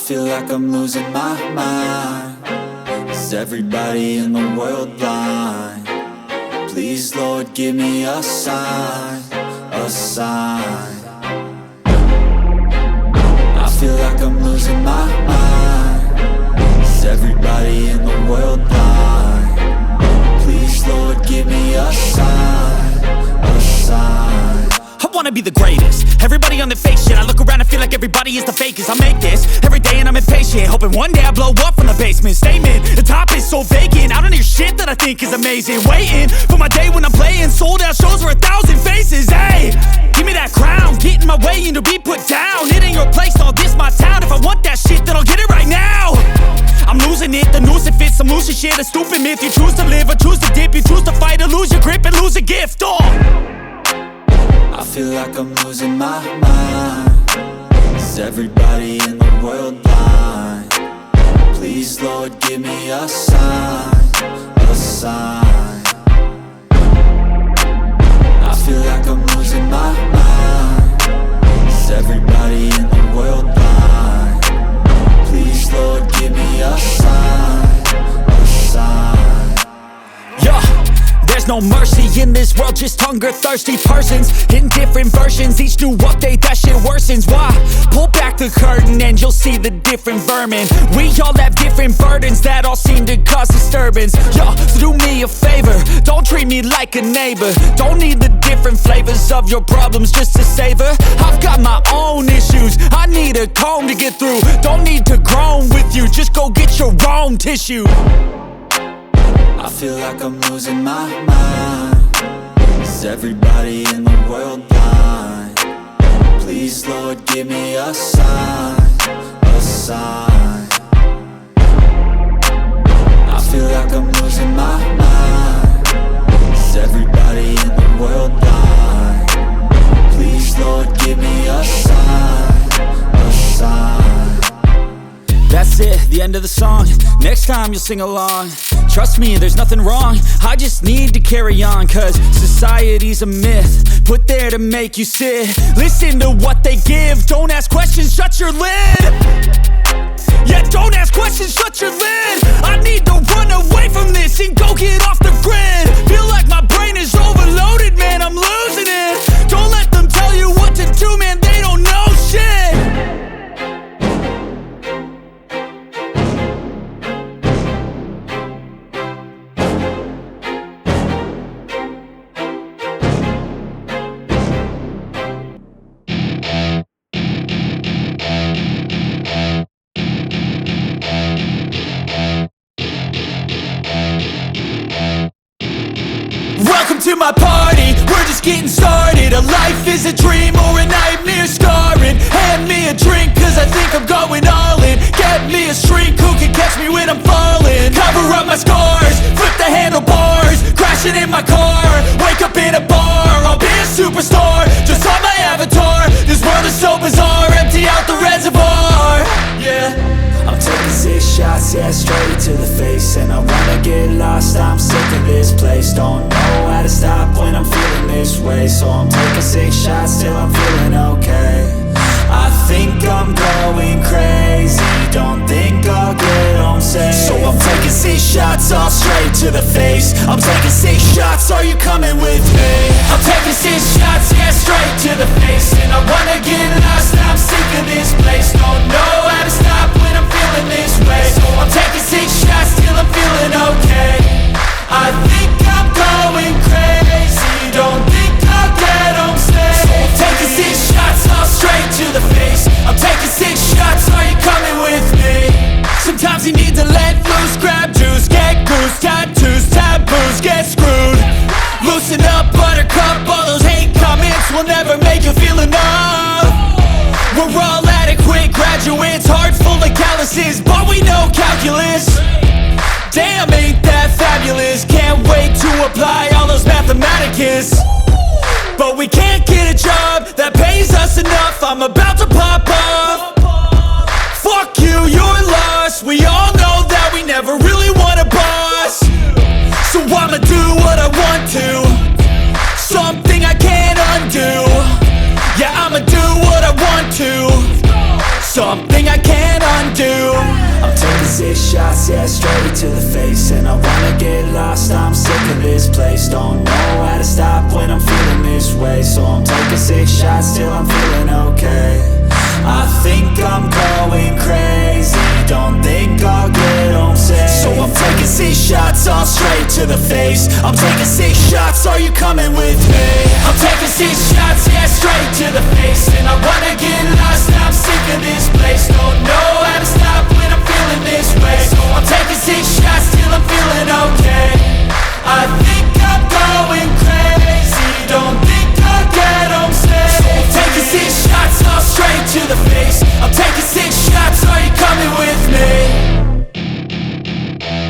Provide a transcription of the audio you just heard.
feel like I'm losing my mind. Is everybody in the world blind? Please, Lord, give me a sign, a sign. I feel like I'm losing my mind. Is everybody in the world blind? Please, Lord, give me a sign, a sign. I wanna be the greatest. Everybody on the fake shit. I look around and feel like everybody is the fakest. I make this every day and I'm impatient, hoping one day I blow up from the basement. Statement, the top is so vacant. I don't hear shit that I think is amazing. Waiting for my day when I'm playing sold out shows for 1,000 faces. Hey, give me that crown, get in my way and to be put down. It ain't your place, all this my town. If I want that shit, then I'll get it right now. I'm losing it, the noose it fits. I'm losing shit, a stupid myth. You choose to live or choose to dip. You choose to fight or lose your grip and lose a gift. I feel like I'm losing my mind. Is everybody in the world blind? Please, Lord, give me a sign, a sign. I feel like I'm losing my mind. Is everybody in the world blind? Please, Lord, give me a sign, a sign. Yeah. There's no mercy in this world, just hunger-thirsty persons in different versions. Each new update, that shit worsens. Why? Pull back the curtain and you'll see the different vermin. We all have different burdens that all seem to cause disturbance. Yo, so do me a favor, don't treat me like a neighbor. Don't need the different flavors of your problems just to savor. I've got my own issues, I need a comb to get through. Don't need to groan with you, just go get your own tissue. I feel like I'm losing my mind. Is everybody in the world blind? Please, Lord, give me a sign, a sign. I feel like I'm losing my mind. Is everybody in the world blind? Please, Lord, give me a sign, a sign. That's it, the end of the song. Next time you'll sing along. Trust me, there's nothing wrong. I just need to carry on, cause society's a myth put there to make you sit. Listen to what they give. Don't ask questions, shut your lid. Yeah, don't ask questions, shut your lid. I need to run away from this and go get off the grid. Feel like my brain is overloaded, man, I'm losing it. Don't let them tell you what to do, man, they don't know shit. Welcome to my party, we're just getting started. A life is a dream or a nightmare scarring. Hand me a drink cause I think I'm going all in. Get me a shrink who can catch me when I'm falling. Cover up my scars, flip the handlebars. Crashing in my car, wake up in a bar. I'll be a superstar, just on my avatar. This world is so bizarre, empty out the reservoir. Yeah, I'm taking 6 shots, yeah, straight to the face. And I wanna get lost, I'm sick of this place. Don't know how to stop when I'm feeling this way. So I'm taking 6 shots till I'm feeling okay. I think I'm going crazy, don't think I'll get home safe. So I'm taking 6 shots, all straight to the face. I'm taking 6 shots, are you coming with me? I'm taking 6 shots, yeah, straight to the face. And I wanna get lost, I'm sick of this place. Don't know how to stop when I'm feeling this way. So I'm taking 6 shots till I'm feeling okay. I think I'm going crazy, don't think I'll get home safe. So I'm taking 6 shots, all straight to the face. I'm taking 6 shots, are you coming with me? Sometimes you need to let loose, grab juice, get goose, tattoos, taboos, get screwed. Loosen up, buttercup, all those hate comments will never make you feel enough. We're all adequate graduates, heart full of calluses, but we know calculus. Damn, ain't that fabulous? Can't wait to apply all those mathematicus. But we can't get a job that pays us enough. I'm about to pop off. Fuck you, you're lost. We all know that we never really want a boss. So I'ma do what I want to, something I can't undo. Yeah, I'ma do what I want to, something I can't undo. straight to the face, and I wanna get lost, I'm sick of this place. Don't know how to stop when I'm feeling this way, so I'm taking 6 shots till I'm feeling okay. I think I'm going crazy, don't think I'll get home safe. So I'm taking 6 shots all straight to the face. I'm taking 6 shots, are you coming with me? I'm taking 6 shots, yeah, straight to the face. And I wanna get lost, I'm sick of this place. Don't know how to stop when I'm feeling this way, so I'm taking 6 shots till I'm feeling okay.